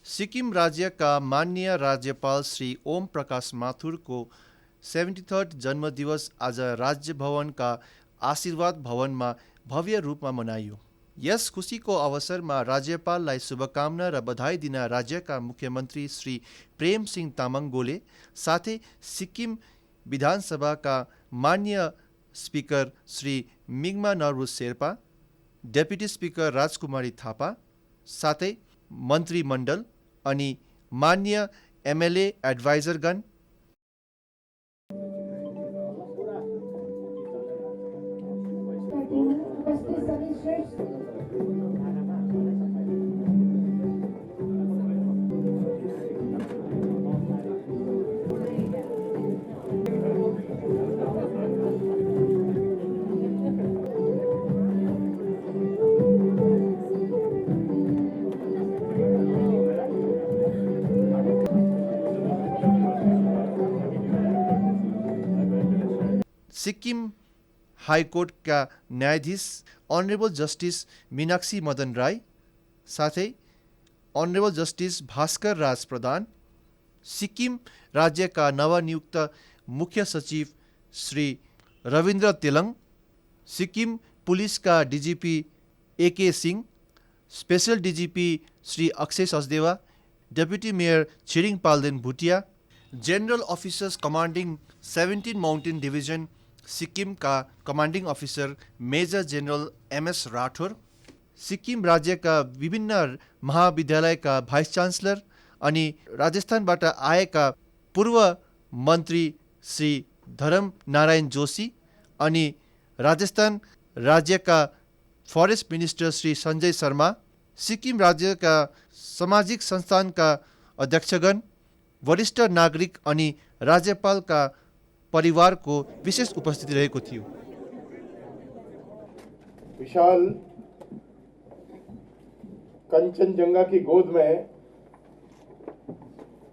सिक्किम राज्य का माननीय राज्यपाल श्री ओम प्रकाश माथुरको 73rd जन्मदिवस आज राज्य भवनका आशीर्वाद भवनमा भव्य रूपमा मनाइयो। यस खुसीको अवसरमा राज्यपाललाई शुभकामना र बधाई दिन राज्यका मुख्यमन्त्री श्री प्रेम सिंह तामाङ गोले साथै सिक्किम विधानसभाका माननीय स्पिकर श्री मिङमा नर्बु शेर्पा, डेपुटी स्पिकर राजकुमारी थापा साथै मन्त्रीमण्डल अनि मान्य एमएलए एडभाइजरगण, सिक्किम हाईकोर्टका न्यायाधीश अनरेबल जस्टिस मीनाक्षी मदन राई साथै अनरेबल जस्टिस भास्कर राज प्रधान, सिक्किम राज्यका नवनियुक्त मुख्य सचिव श्री रविन्द्र तेलङ, सिक्किम पुलिसका DGP AK Singh, special DGP Shri Akshay Sachdeva, deputy mayor Tshering Palden Bhutia, general officers commanding 17 mountain division सिक्किमका commanding officer major general MS Rathore, Sikkim राज्यका विभिन्न महाविद्यालयका भाइस चान्सलर अनि राजस्थानबाट आएका पूर्व मन्त्री श्री धरम नारायण जोशी अनि राजस्थान राज्यका फरेस्ट मिनिस्टर श्री सञ्जय शर्मा, सिक्किम राज्यका सामाजिक संस्थानका अध्यक्षगण, वरिष्ठ नागरिक अनि राज्यपालका परिवारको विशेष उपस्थिति रहेको थियो। विशाल कंचनजंगा की गोद में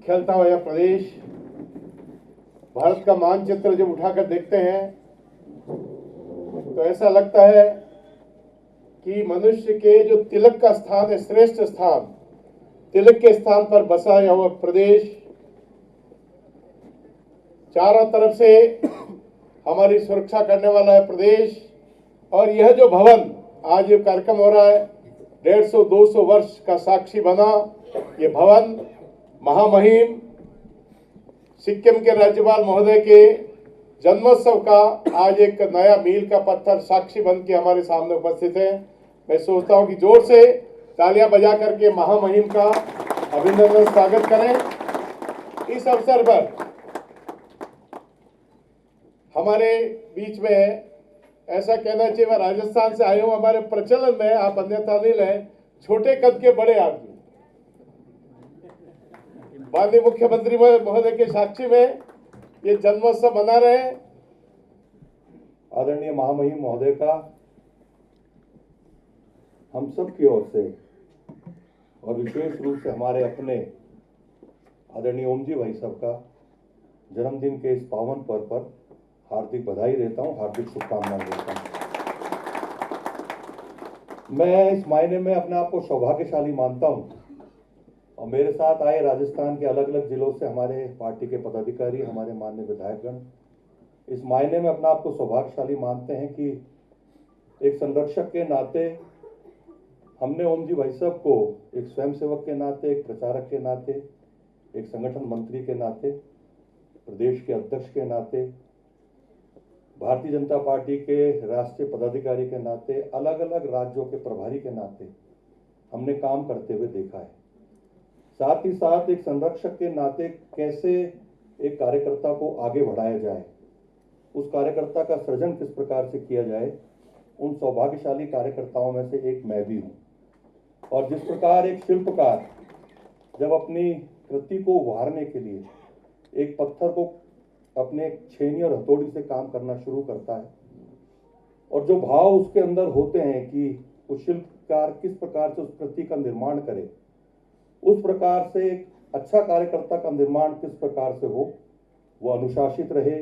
खेलता हुआ यह प्रदेश, भारत का मानचित्र जब उठाकर देखते हैं तो ऐसा लगता है कि मनुष्य के जो तिलक का स्थान है, श्रेष्ठ स्थान, तिलक के स्थान पर बसा यह प्रदेश, चारों तरफ से हमारी सुरक्षा करने वाला है प्रदेश। और यह जो भवन आज ये कार्यक्रम हो रहा है, 150-200 वर्ष का साक्षी बना ये भवन, महामहिम सिक्किम के राज्यपाल महोदय के जन्मोत्सव का आज एक नया मील का पत्थर साक्षी बन के हमारे सामने उपस्थित है। मैं सोचता हूं कि जोर से तालियां बजा करके महामहिम का अभिनंदन स्वागत करें। इस अवसर पर हमारे बीच में ऐसा कहना चाहिए, मैं राजस्थान से आए हूं, हमारे प्रचलन में, आप अन्यथा नहीं लें, छोटे कद के बड़े आदमी माननीय मुख्यमंत्री महोदय के साक्षी में ये जन्मोत्सव मना रहे हैं। आदरणीय महामहिम महोदय का हम सब की ओर से और विशेष रूप से हमारे अपने आदरणीय ओम जी भाई साहब का जन्मदिन के इस पावन पर्व पर हार्दिक बधाई देता हूं, हार्दिक शुभकामनाएं देता हूं। मैं इस मायने में अपने आप को सौभाग्यशाली मानता हूं और मेरे साथ आए राजस्थान के अलग अलग जिलों से हमारे पार्टी के पदाधिकारी, हमारे माननीय विधायकगण इस मायने में अपने आप को सौभाग्यशाली मानते हैं कि एक संरक्षक के नाते हमने ओम जी भाई साहब को एक स्वयंसेवक के नाते, एक प्रचारक के नाते, एक संगठन मंत्री के नाते, प्रदेश के अध्यक्ष के नाते, भारतीय जनता पार्टी के राष्ट्रीय पदाधिकारी के नाते, अलग अलग राज्यों के प्रभारी के नाते हमने काम करते हुए देखा है। साथ ही साथ एक संरक्षक के नाते कैसे एक कार्यकर्ता को आगे बढ़ाया जाए, उस कार्यकर्ता का सृजन किस प्रकार से किया जाए, उन सौभाग्यशाली कार्यकर्ताओं में से एक मैं भी हूं। और जिस प्रकार एक शिल्पकार जब अपनी कृति को उभारने के लिए एक पत्थर को अपने छेनी और हथौड़ी से काम करना शुरू करता है और जो भाव उसके अंदर होते हैं कि उस शिल्पकार किस प्रकार से उस कृति का निर्माण करे, उस प्रकार से एक अच्छा कार्यकर्ता का निर्माण किस प्रकार से हो, वो अनुशासित रहे,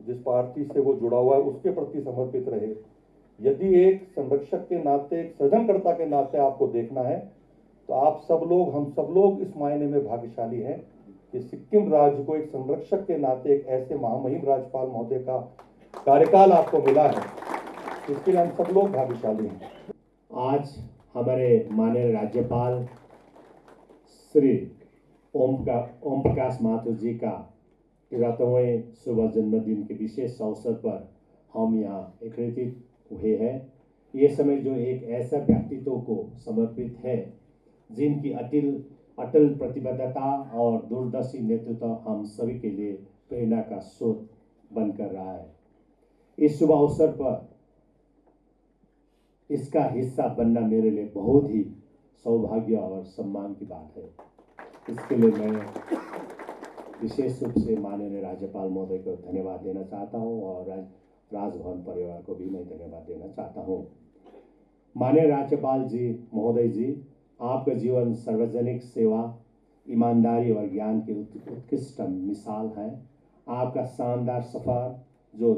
जिस पार्टी से वो जुड़ा हुआ है उसके प्रति समर्पित रहे। यदि एक संरक्षक के नाते, एक सृजनकर्ता के नाते आपको देखना है तो तो आप सब लोग, हम सब लोग इस मायने में भाग्यशाली हैं कि सिक्किम राज्य को एक संरक्षक के नाते एक ऐसे महामहिम राज्यपाल महोदय का कार्यकाल आपको मिला है, इसके लिए हम सब लोग भाग्यशाली हैं। आज हमारे माननीय राज्यपाल श्री ओम प्रकाश माथुर जी का 13वें शुभ जन्मदिन के विशेष अवसर पर हम यहाँ एकत्रित हुए हैं। ये समय जो एक ऐसा व्यक्तित्व को समर्पित है जिनकी अटल प्रतिबद्धता और दूरदर्शी नेतृत्व हम सभी के लिए प्रेरणा का स्रोत बनकर रहा है। इस शुभ अवसर पर इसका हिस्सा बनना मेरे लिए बहुत ही सौभाग्य और सम्मान की बात है। इसके लिए मैं विशेष रूप से माननीय राज्यपाल महोदय को धन्यवाद देना चाहता हूं और राजभवन परिवार को भी मैं धन्यवाद देना चाहता हूं। माननीय राज्यपाल जी महोदय जी, आपका जीवन सार्वजनिक सेवा, ईमानदारी और ज्ञान की उत्कृष्ट मिसाल है। आपका शानदार सफर जो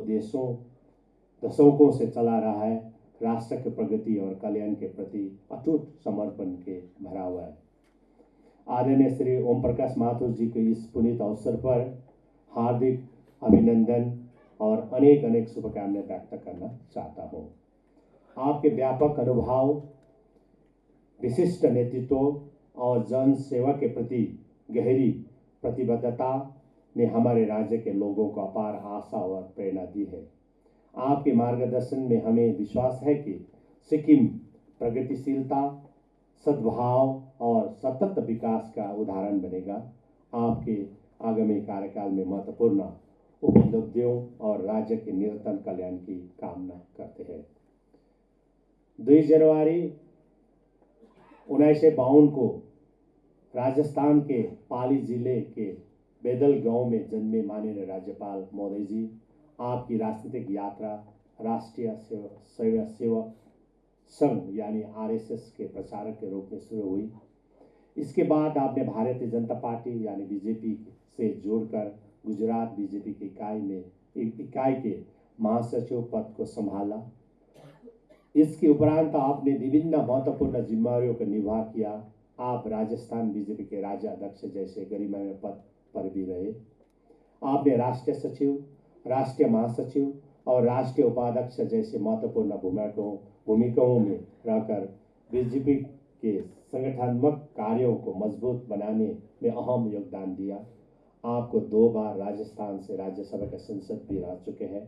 दशकों से चला रहा है, राष्ट्र की प्रगति और कल्याण के प्रति अटूट समर्पण के भरा हुआ है। आदरणीय श्री ओम प्रकाश माथुर जी के इस पुनीत अवसर पर हार्दिक अभिनंदन और अनेक शुभकामनाएं व्यक्त करना चाहता हूँ। आपके व्यापक अनुभव, विशिष्ट नेतृत्व और जन सेवा के प्रति गहरी प्रतिबद्धता ने हमारे राज्य के लोगों को अपार आशा और प्रेरणा दी है। आपके मार्गदर्शन में हमें विश्वास है कि सिक्किम प्रगतिशीलता, सद्भाव और सतत विकास का उदाहरण बनेगा। आपके आगामी कार्यकाल में महत्वपूर्ण उपलब्धियों और राज्य के निरंतर कल्याण की कामना करते हैं। 2 जनवरी 1952 को राजस्थान के पाली जिले के बेदल गांव में जन्मे माननीय राज्यपाल महोदय जी, आपकी राजनीतिक यात्रा राष्ट्रीय सेवक संघ यानी आरएसएस के प्रचारक के रूप में शुरू हुई। इसके बाद आपने भारतीय जनता पार्टी यानी बीजेपी से जोड़कर गुजरात बीजेपी की इकाई के महासचिव पद को संभाला। इसके उपरांत आपने विभिन्न महत्वपूर्ण जिम्मेदारियों का निर्वाह किया। आप राजस्थान बीजेपी के राज्य अध्यक्ष जैसे गरिमामय पद पर भी रहे। आपने राष्ट्रीय सचिव, राष्ट्रीय महासचिव और राष्ट्रीय उपाध्यक्ष जैसे महत्वपूर्ण भूमिकाओं में रहकर बीजेपी के संगठनात्मक कार्यों को मजबूत बनाने में अहम योगदान दिया। आपको 2 बार राजस्थान से राज्यसभा के संसद भी रह चुके हैं।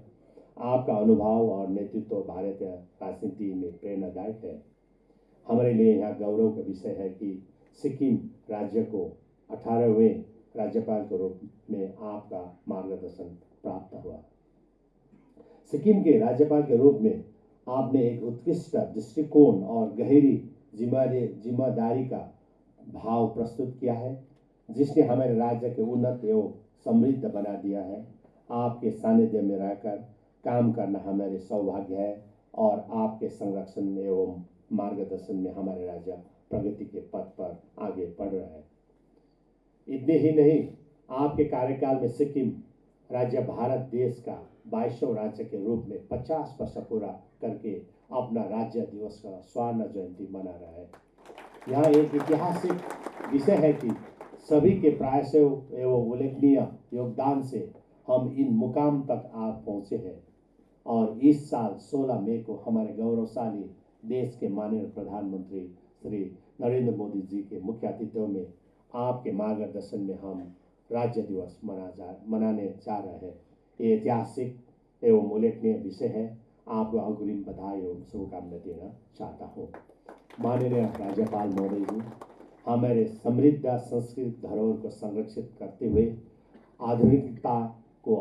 आपका अनुभव और नेतृत्व भारतीय राजनीति में प्रेरणादायक है। हमारे लिए यह गौरव का विषय है कि सिक्किम राज्य को 18वें राज्यपाल के रूप में आपका मार्गदर्शन प्राप्त हुआ। सिक्किम के राज्यपाल के रूप में आपने एक उत्कृष्ट दृष्टिकोण और गहरी जिम्मेदारी का भाव प्रस्तुत किया है, जिसने हमारे राज्य के उन्नत एवं समृद्ध बना दिया है। आपके सानिध्य में रहकर काम करना हमारे सौभाग्य है और आपके संरक्षण एवं मार्गदर्शन में हमारे राज्य प्रगति के पथ पर आगे बढ़ रहा है। इतने ही नहीं, आपके कार्यकाल में सिक्किम राज्य भारत देश का 22वां राज्य के रूप में 50 वर्ष पूरा करके अपना राज्य दिवस का स्वर्ण जयंती मना रहा है। यह एक ऐतिहासिक विषय है कि सभी के प्रयासों एवं उल्लेखनीय योगदान से हम इन मुकाम तक आप पहुँचे हैं और इस साल 16 मई को हमारे गौरवशाली देश के माननीय प्रधानमंत्री श्री नरेंद्र मोदी जी के मुख्य आतिथ्य में आपके मार्गदर्शन में हम राज्य दिवस मनाने जा रहे हैं। ये ऐतिहासिक एवं उल्लेखनीय विषय है। आपको अग्रिम बधाई एवं शुभकामनाएं देना चाहता हूँ। माननीय राज्यपाल महोदय जी, हमारे समृद्ध संस्कृत धरोहर को संरक्षित करते हुए आधुनिकता को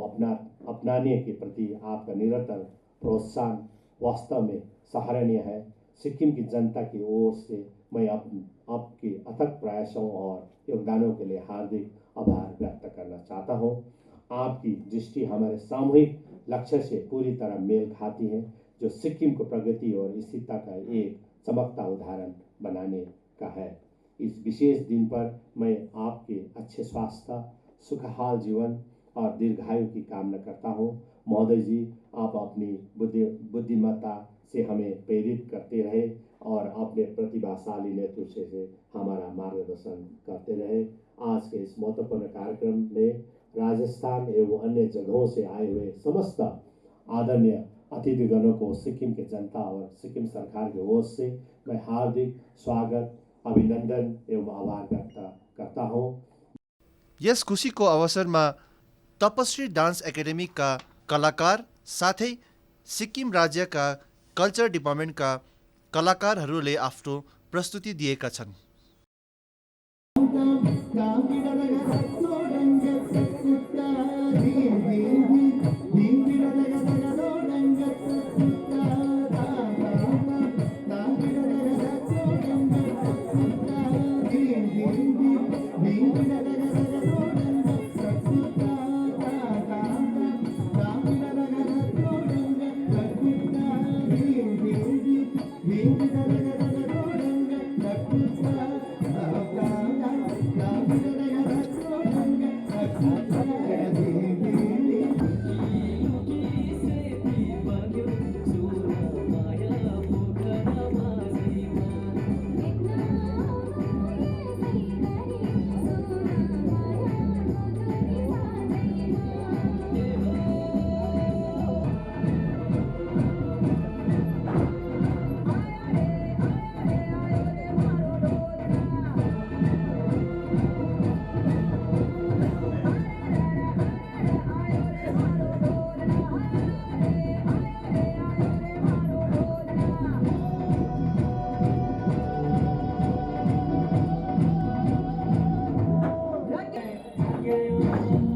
अपनाने के प्रति आपका निरंतर प्रोत्साहन वास्तव में सराहनीय है। सिक्किम की जनता की ओर से मैं आपके अथक प्रयासों और योगदानों के लिए हार्दिक आभार व्यक्त करना चाहता हूँ। आपकी दृष्टि हमारे सामूहिक लक्ष्य से पूरी तरह मेल खाती है, जो सिक्किम को प्रगति और स्थिरता का एक चमकता उदाहरण बनाने का है। इस विशेष दिन पर मैं आपके अच्छे स्वास्थ्य, सुखहाल जीवन और दीर्घायु की कामना करता हूँ। महोदय जी, आप अपनी बुद्धिमत्ता से हमें प्रेरित करते रहे और अपने प्रतिभाशाली नेतृत्व से हमारा मार्गदर्शन करते रहे। आज के इस महत्वपूर्ण कार्यक्रम में राजस्थान एवं अन्य जगहों से आए हुए समस्त आदरणीय अतिथिगणों को सिक्किम के जनता और सिक्किम सरकार की ओर से मैं हार्दिक स्वागत, अभिनंदन एवं आभार व्यक्त करता हूँ। यस खुसीको अवसरमा तपश्री डान्स एकाडेमीका कलाकार साथै सिक्किम राज्यका कल्चर डिपार्टमेन्टका कलाकारहरूले आफ्नो प्रस्तुति दिएका छन्। Yeah.